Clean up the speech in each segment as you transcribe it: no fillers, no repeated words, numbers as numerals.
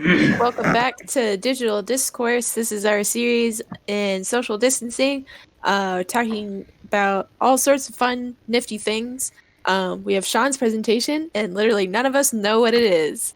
Welcome back to Digital Discourse. This is our series in social distancing, talking about all sorts of fun, nifty things. We have Sean's presentation, and literally none of us know what it is.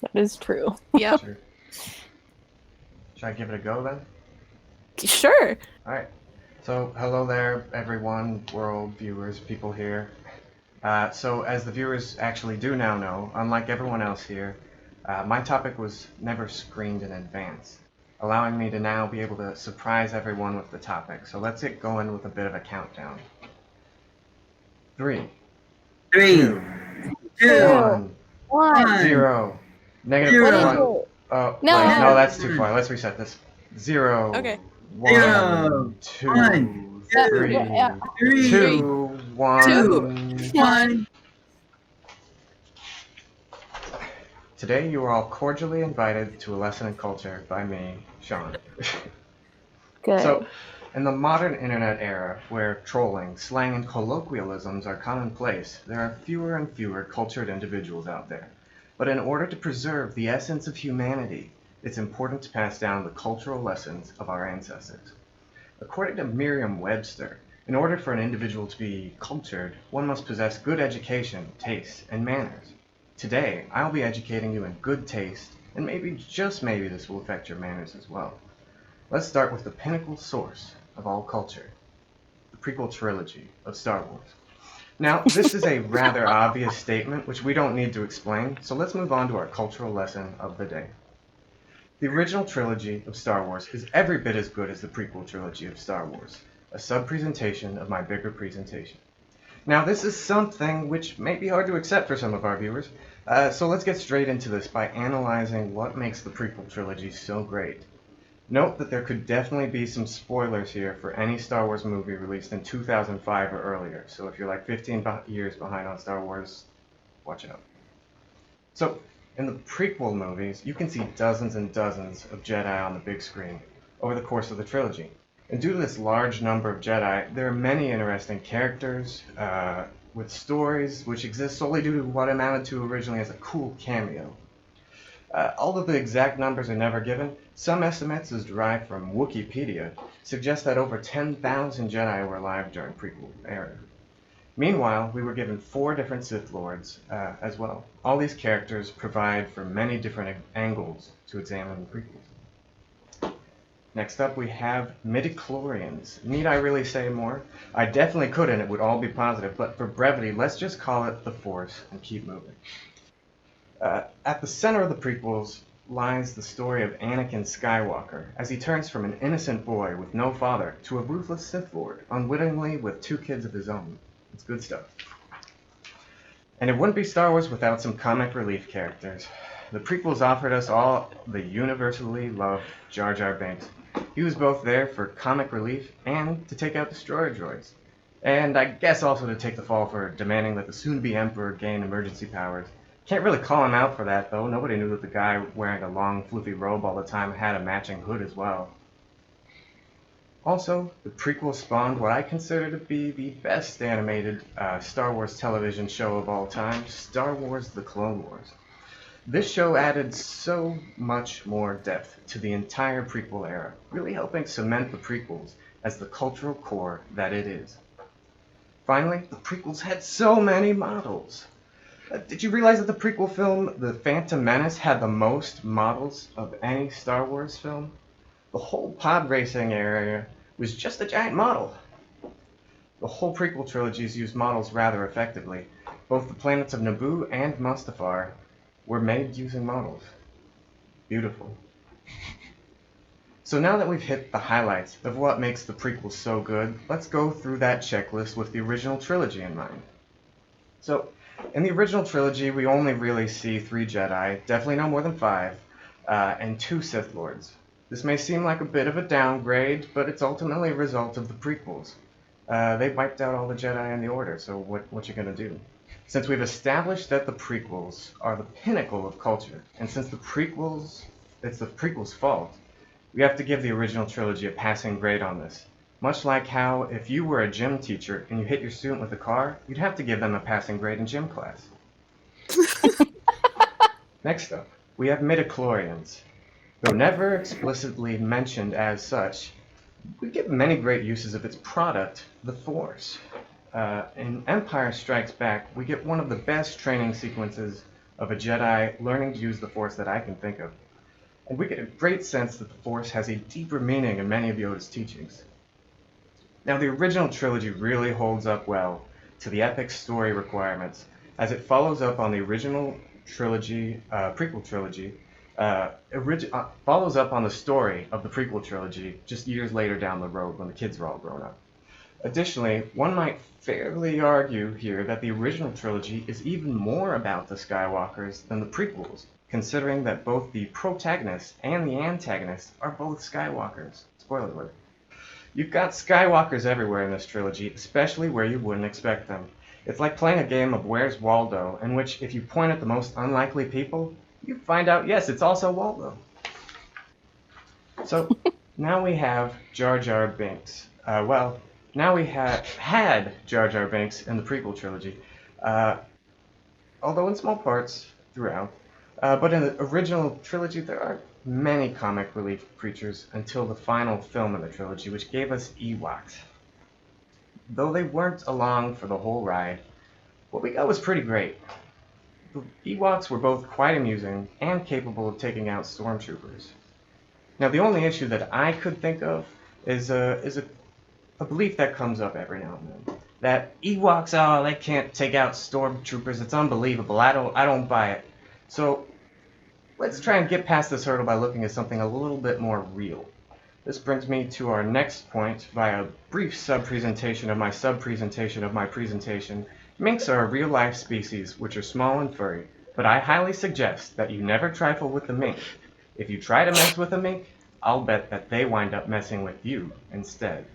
That is true. Yep, Sure. Should I give it a go then? sure. All right. So, hello there, everyone, world viewers, people here. So, as the viewers actually do now know, unlike everyone else here, my topic was never screened in advance, allowing me to now be able to surprise everyone with the topic. So, let's get going with a bit of a countdown. 3, Three, 2, two, 1, 0, negative What is 1. it? Oh, No. wait, no, that's too far. Let's reset this. 0, Okay. 1, Zero, 2, one, 3, yeah. 3, 2, 1. Two. 1. Today you are all cordially invited to a lesson in culture by me, Sean. Good. So, in the modern internet era, where trolling, slang, and colloquialisms are commonplace, there are fewer and fewer cultured individuals out there. But in order to preserve the essence of humanity, it's important to pass down the cultural lessons of our ancestors. According to Merriam-Webster, in order for an individual to be cultured, one must possess good education, taste, and manners. Today, I'll be educating you in good taste, and maybe, just maybe, this will affect your manners as well. Let's start with the pinnacle source of all culture, the prequel trilogy of Star Wars. Now, this is a rather obvious statement, which we don't need to explain, so let's move on to our cultural lesson of the day. The original trilogy of Star Wars is every bit as good as the prequel trilogy of Star Wars, a sub-presentation of my bigger presentation. Now, this is something which may be hard to accept for some of our viewers, so let's get straight into this by analyzing what makes the prequel trilogy so great. Note that there could definitely be some spoilers here for any Star Wars movie released in 2005 or earlier, so if you're like 15 years behind on Star Wars, watch out. So, in the prequel movies, you can see dozens and dozens of Jedi on the big screen over the course of the trilogy. And due to this large number of Jedi, there are many interesting characters with stories which exist solely due to what amounted to originally as a cool cameo. Although the exact numbers are never given, some estimates as derived from Wikipedia suggest that over 10,000 Jedi were alive during prequel era. Meanwhile, we were given 4 different Sith Lords as well. All these characters provide for many different angles to examine the prequels. Next up, we have midichlorians. Need I really say more? I definitely could, and it would all be positive, but for brevity, let's just call it the Force and keep moving. At the center of the prequels lies the story of Anakin Skywalker, as he turns from an innocent boy with no father to a ruthless Sith Lord, unwittingly with 2 kids of his own. It's good stuff. And it wouldn't be Star Wars without some comic relief characters. The prequels offered us all the universally loved Jar Binks. He was both there for comic relief and to take out destroyer droids. And I guess also to take the fall for demanding that the soon-to-be Emperor gain emergency powers. Can't really call him out for that, though. Nobody knew that the guy wearing a long, floofy robe all the time had a matching hood as well. Also, the prequel spawned what I consider to be the best animated Star Wars television show of all time, Star Wars: The Clone Wars. This show added so much more depth to the entire prequel era, really helping cement the prequels as the cultural core that it is. Finally, the prequels had so many models. Did you realize that the prequel film, The Phantom Menace, had the most models of any Star Wars film? The whole pod racing area was just a giant model. The whole prequel trilogies used models rather effectively. Both the planets of Naboo and Mustafar were made using models. Beautiful. So now that we've hit the highlights of what makes the prequels so good, let's go through that checklist with the original trilogy in mind. So, in the original trilogy, we only really see 3 Jedi, definitely no more than 5, and 2 Sith Lords. This may seem like a bit of a downgrade, but it's ultimately a result of the prequels. They wiped out all the Jedi in the Order, so what you gonna do? Since we've established that the prequels are the pinnacle of culture, and since it's the prequels' fault, we have to give the original trilogy a passing grade on this. Much like how if you were a gym teacher and you hit your student with a car, you'd have to give them a passing grade in gym class. Next up, we have midichlorians. Though never explicitly mentioned as such, we get many great uses of its product, the Force. In Empire Strikes Back, we get one of the best training sequences of a Jedi learning to use the Force that I can think of. And we get a great sense that the Force has a deeper meaning in many of Yoda's teachings. Now, the original trilogy really holds up well to the epic story requirements, as it follows up on the original trilogy, prequel trilogy, follows up on the story of the prequel trilogy just years later down the road when the kids were all grown up. Additionally, one might fairly argue here that the original trilogy is even more about the Skywalkers than the prequels, considering that both the protagonist and the antagonist are both Skywalkers. Spoiler alert. You've got Skywalkers everywhere in this trilogy, especially where you wouldn't expect them. It's like playing a game of Where's Waldo, in which if you point at the most unlikely people, you find out, yes, it's also Waldo. So, now we have Jar Jar Binks. Now we had Jar Jar Binks in the prequel trilogy, although in small parts throughout. But in the original trilogy, there aren't many comic relief creatures until the final film in the trilogy, which gave us Ewoks. Though they weren't along for the whole ride, what we got was pretty great. The Ewoks were both quite amusing and capable of taking out stormtroopers. Now, the only issue that I could think of is a belief that comes up every now and then. That Ewoks, they can't take out stormtroopers. It's unbelievable. I don't buy it. So let's try and get past this hurdle by looking at something a little bit more real. This brings me to our next point via a brief sub-presentation of my sub-presentation of my presentation. Minks are a real-life species which are small and furry, but I highly suggest that you never trifle with the mink. If you try to mess with a mink, I'll bet that they wind up messing with you instead.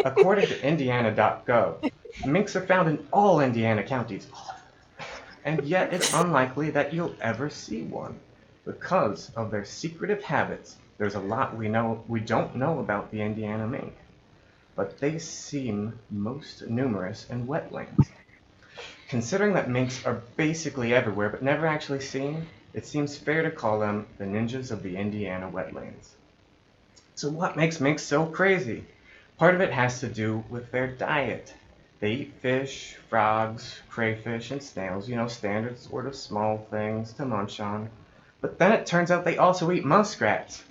According to Indiana.gov, minks are found in all Indiana counties, and yet it's unlikely that you'll ever see one. Because of their secretive habits, there's a lot we don't know about the Indiana mink, but they seem most numerous in wetlands. Considering that minks are basically everywhere but never actually seen, it seems fair to call them the ninjas of the Indiana wetlands. So what makes minks so crazy? Part of it has to do with their diet. They eat fish, frogs, crayfish, and snails, standard sort of small things to munch on. But then it turns out they also eat muskrats.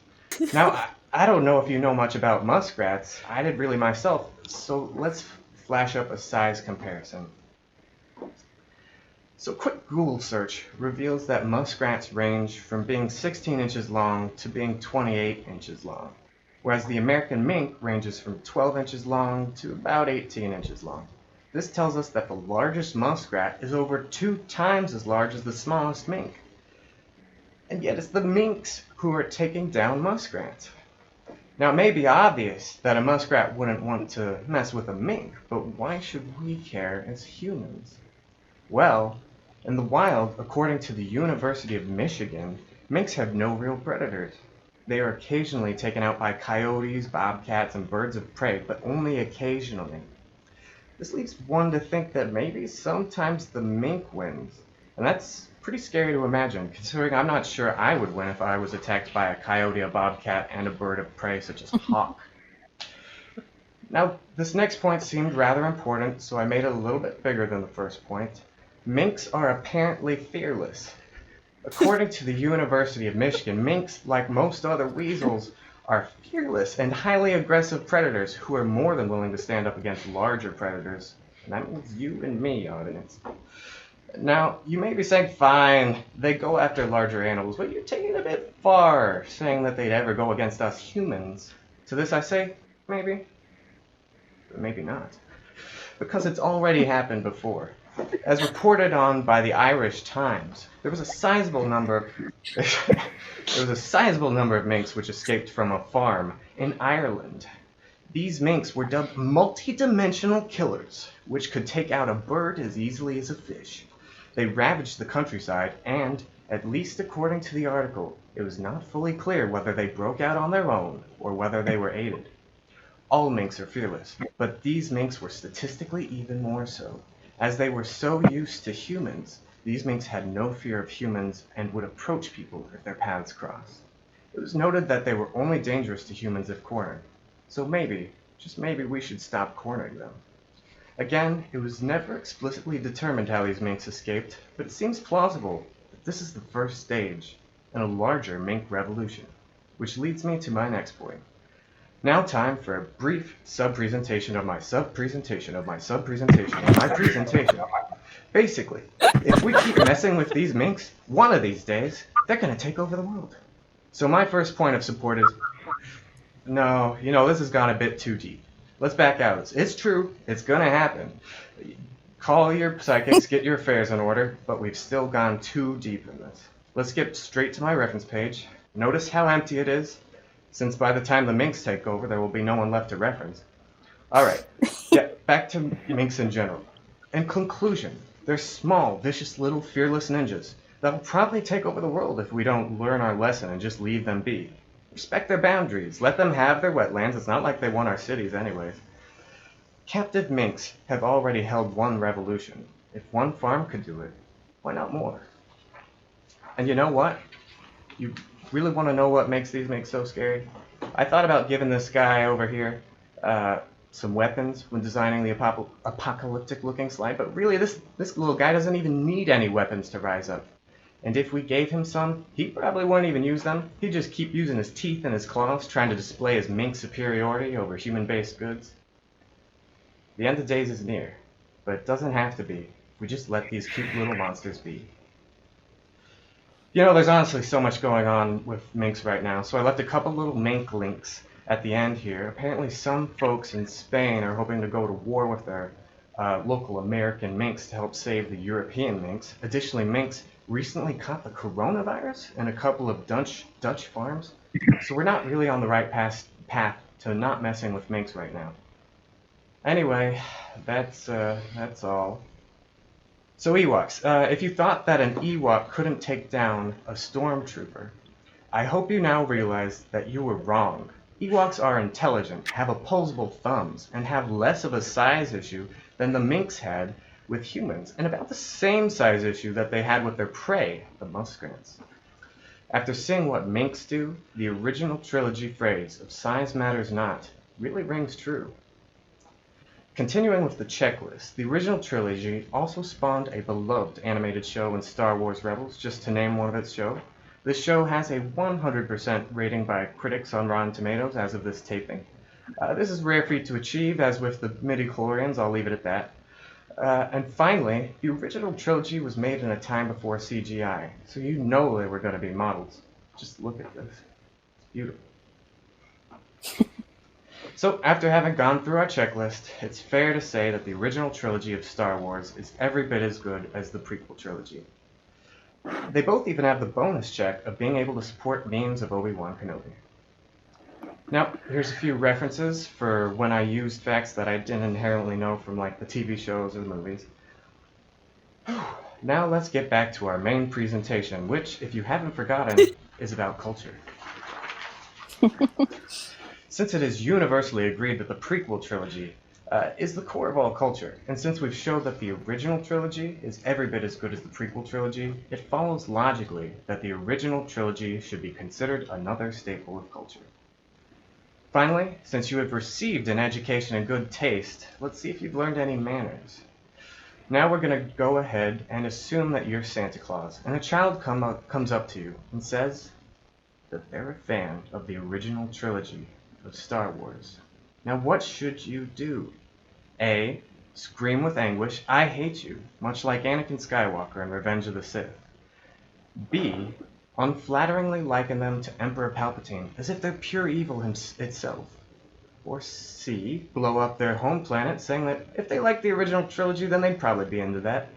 Now, I don't know if you know much about muskrats. I did really myself, so let's flash up a size comparison. So quick Google search reveals that muskrats range from being 16 inches long to being 28 inches long, whereas the American mink ranges from 12 inches long to about 18 inches long. This tells us that the largest muskrat is over 2 times as large as the smallest mink. And yet it's the minks who are taking down muskrats. Now, it may be obvious that a muskrat wouldn't want to mess with a mink, but why should we care as humans? Well, in the wild, according to the University of Michigan, minks have no real predators. They are occasionally taken out by coyotes, bobcats, and birds of prey, but only occasionally. This leads one to think that maybe sometimes the mink wins, and that's pretty scary to imagine, considering I'm not sure I would win if I was attacked by a coyote, a bobcat, and a bird of prey such as a hawk. Now, this next point seemed rather important, so I made it a little bit bigger than the first point. Minks are apparently fearless. According to the University of Michigan, minks, like most other weasels, are fearless and highly aggressive predators who are more than willing to stand up against larger predators. And that means you and me, audience. Now, you may be saying, fine, they go after larger animals, but you're taking it a bit far, saying that they'd ever go against us humans. To this I say, maybe, but maybe not. Because it's already happened before. As reported on by the Irish Times, there was a sizable number of minks which escaped from a farm in Ireland. These minks were dubbed multi-dimensional killers, which could take out a bird as easily as a fish. They ravaged the countryside, and, at least according to the article, it was not fully clear whether they broke out on their own or whether they were aided. All minks are fearless, but these minks were statistically even more so, as they were so used to humans These minks had no fear of humans and would approach people if their paths crossed. It was noted that they were only dangerous to humans if cornered. So maybe, just maybe, we should stop cornering them. Again, it was never explicitly determined how these minks escaped, but it seems plausible that this is the first stage in a larger mink revolution. Which leads me to my next point. Now time for a brief sub-presentation of my sub-presentation of my sub-presentation of my presentation. Basically, if we keep messing with these minks, one of these days, they're going to take over the world. So my first point of support is, no, this has gone a bit too deep. Let's back out. It's true. It's going to happen. Call your psychics, get your affairs in order, but we've still gone too deep in this. Let's get straight to my reference page. Notice how empty it is, since by the time the minks take over, there will be no one left to reference. All right, back to minks in general. In conclusion, they're small, vicious little fearless ninjas that will probably take over the world if we don't learn our lesson and just leave them be. Respect their boundaries. Let them have their wetlands. It's not like they want our cities anyways. Captive minks have already held one revolution. If one farm could do it, why not more? And you know what? You really want to know what makes these minks so scary? I thought about giving this guy over here some weapons when designing the apocalyptic-looking slide, but really this little guy doesn't even need any weapons to rise up. And if we gave him some, he probably wouldn't even use them. He'd just keep using his teeth and his claws, trying to display his mink superiority over human-based goods. The end of days is near, but it doesn't have to be if we just let these cute little monsters be. There's honestly so much going on with minks right now, so I left a couple little mink links at the end here. Apparently some folks in Spain are hoping to go to war with their local American minks to help save the European minks. Additionally, minks recently caught the coronavirus in a couple of Dutch farms, so we're not really on the right path to not messing with minks right now. Anyway, that's all. So Ewoks, if you thought that an Ewok couldn't take down a stormtrooper, I hope you now realize that you were wrong. Ewoks are intelligent, have opposable thumbs, and have less of a size issue than the minks had with humans, and about the same size issue that they had with their prey, the muskrats. After seeing what minks do, the original trilogy phrase of size matters not really rings true. Continuing with the checklist, the original trilogy also spawned a beloved animated show in Star Wars Rebels, just to name one of its shows. This show has a 100% rating by critics on Rotten Tomatoes as of this taping. This is rare feat to achieve, as with the midi-chlorians, I'll leave it at that. And finally, the original trilogy was made in a time before CGI, so you know they were going to be models. Just look at this. It's beautiful. So, after having gone through our checklist, it's fair to say that the original trilogy of Star Wars is every bit as good as the prequel trilogy. They both even have the bonus check of being able to support memes of Obi-Wan Kenobi. Now, here's a few references for when I used facts that I didn't inherently know from the TV shows or the movies. Now let's get back to our main presentation, which, if you haven't forgotten, is about culture. Since it is universally agreed that the prequel trilogy is the core of all culture, and since we've showed that the original trilogy is every bit as good as the prequel trilogy, it follows logically that the original trilogy should be considered another staple of culture. Finally, since you have received an education in good taste, let's see if you've learned any manners. Now we're going to go ahead and assume that you're Santa Claus, and a child comes up to you and says that they're a fan of the original trilogy of Star Wars. Now what should you do? A. Scream with anguish, "I hate you," much like Anakin Skywalker in Revenge of the Sith. B. Unflatteringly liken them to Emperor Palpatine, as if they're pure evil itself. Or C. Blow up their home planet, saying that if they like the original trilogy, then they'd probably be into that.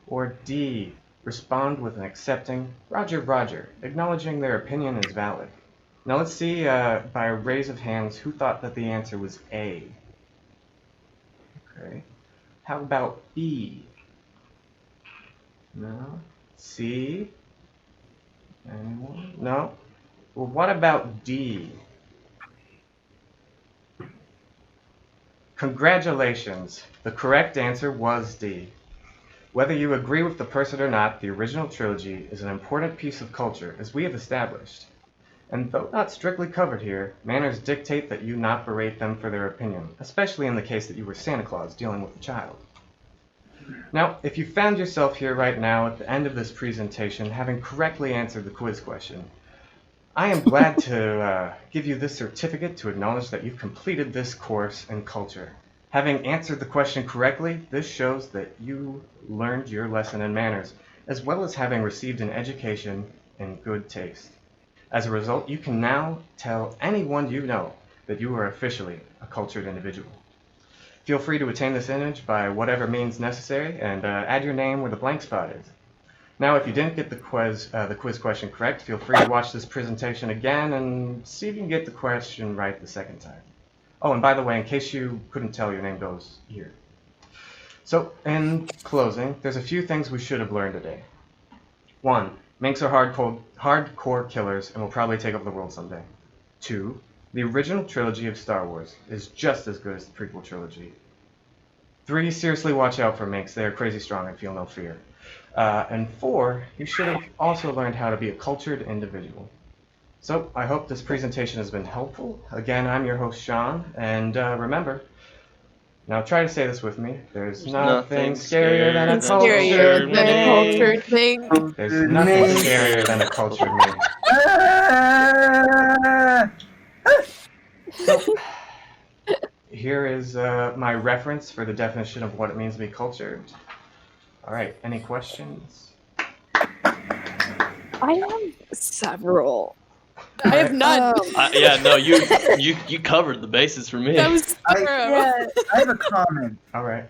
Or D. Respond with an accepting, "Roger, Roger," acknowledging their opinion is valid. Now let's see by a raise of hands who thought that the answer was A. Okay. How about B? No. C? Anyone? No? Well, what about D? Congratulations. The correct answer was D. Whether you agree with the person or not, the original trilogy is an important piece of culture, as we have established. And though not strictly covered here, manners dictate that you not berate them for their opinion, especially in the case that you were Santa Claus dealing with a child. Now, if you found yourself here right now at the end of this presentation having correctly answered the quiz question, I am glad to give you this certificate to acknowledge that you've completed this course in culture. Having answered the question correctly, this shows that you learned your lesson in manners, as well as having received an education in good taste. As a result, you can now tell anyone you know that you are officially a cultured individual. Feel free to attain this image by whatever means necessary and add your name where the blank spot is. Now, if you didn't get the quiz question correct, feel free to watch this presentation again and see if you can get the question right the second time. Oh, and by the way, in case you couldn't tell, your name goes here. So, in closing, there's a few things we should have learned today. 1. Minks are hardcore killers and will probably take over the world someday. 2. The original trilogy of Star Wars is just as good as the prequel trilogy. 3. Seriously watch out for minks. They are crazy strong and feel no fear. And 4. You should have also learned how to be a cultured individual. So, I hope this presentation has been helpful. Again, I'm your host, Sean, and remember, now try to say this with me. There's nothing scarier than a cultured mink. thing. There's nothing scarier than a cultured mink. So, here is my reference for the definition of what it means to be cultured. All right, any questions? I have several. I have none. You covered the bases for me. That was thorough. Yeah. I have a comment. All right.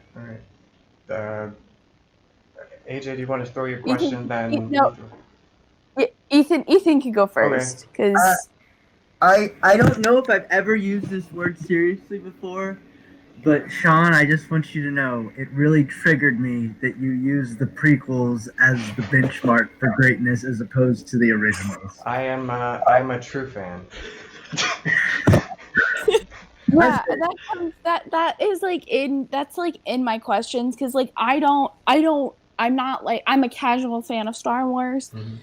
AJ, do you want to throw your question then? No. Ethan can go first because I don't know if I've ever used this word seriously before, but Sean, I just want you to know it really triggered me that you use the prequels as the benchmark for greatness as opposed to the originals. I'm a true fan. yeah, that is like in my questions because like I'm a casual fan of Star Wars. Mm-hmm.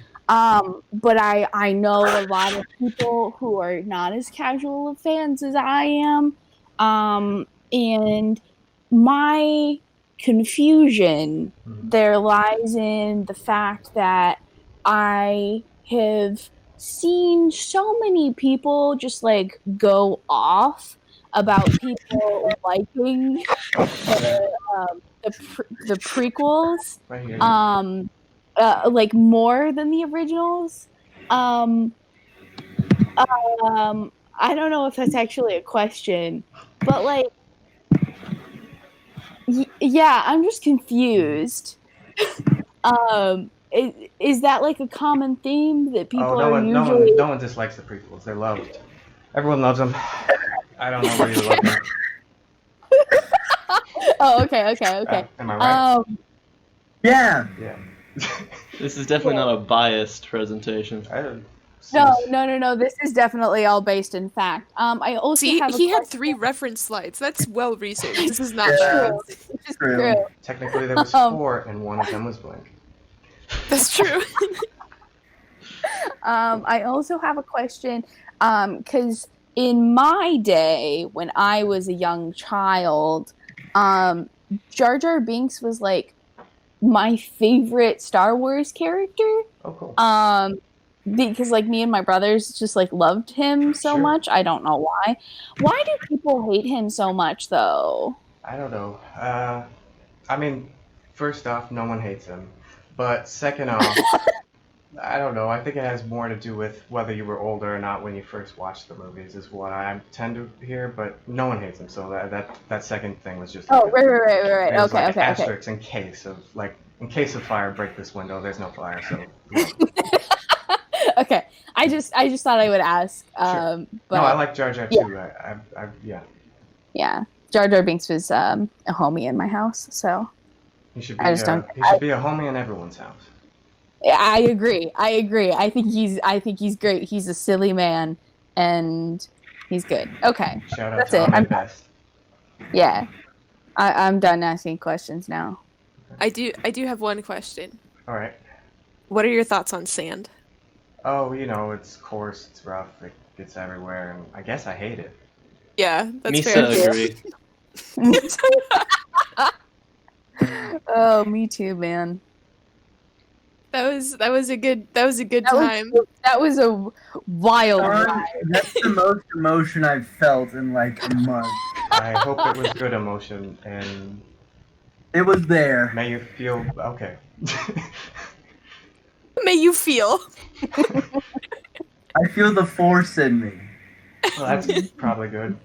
But I know a lot of people who are not as casual of fans as I am. And my confusion there lies in the fact that I have seen so many people just like go off about people liking the prequels. Right here. Like more than the originals. I don't know if that's actually a question, but like, yeah, I'm just confused. Is that like a common theme that people are usually? No one dislikes the prequels. They're loved. Everyone loves them. I don't know where you love them. Oh, okay. Am I right? Yeah. Yeah. This is definitely not a biased presentation. No. This is definitely all based in fact. I also have he had 3 reference slides. That's well researched. This is not true. This is true. Technically, there was 4, and one of them was blank. That's true. I also have a question because in my day, when I was a young child, Jar Jar Binks was like my favorite Star Wars character. Oh, cool. Because like me and my brothers just like loved him so much. I don't know why. Why do people hate him so much though? I don't know. I mean, first off, no one hates him. But second off, I don't know. I think it has more to do with whether you were older or not when you first watched the movies is what I tend to hear. But no one hates him, so that second thing was just. Right. Okay. Asterisks in case of fire, break this window. There's no fire, so. Yeah. Okay, I just thought I would ask. Sure. But no, I like Jar Jar too. Yeah. Yeah, Jar Jar Binks was a homie in my house, so. He should be a homie in everyone's house. I agree. I think he's great. He's a silly man, and he's good. Okay, Shout out that's to it. my best. Yeah, I'm done asking questions now. Okay. I do have one question. All right. What are your thoughts on sand? Oh, it's coarse, it's rough, it gets everywhere, and I guess I hate it. Yeah, that's Misa fair. agree. Oh, me too, man. That was a good time. That was a wild Sean, ride. that's the most emotion I've felt in like a month. I hope it was good emotion, and It was there. may you feel okay. May you feel. I feel the force in me. Well, that's probably good.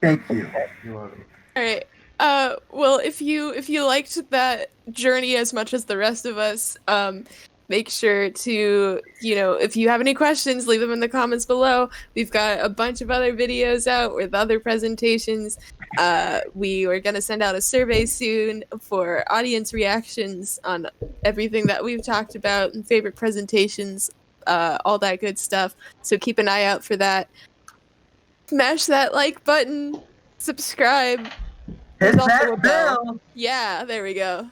Thank you. You're welcome. All right. Well, if you liked that journey as much as the rest of us, make sure to, if you have any questions, leave them in the comments below. We've got a bunch of other videos out with other presentations. We are gonna send out a survey soon for audience reactions on everything that we've talked about and favorite presentations, all that good stuff. So keep an eye out for that. Smash that like button, subscribe. Hit There's also that a bell. bell. Yeah, there we go.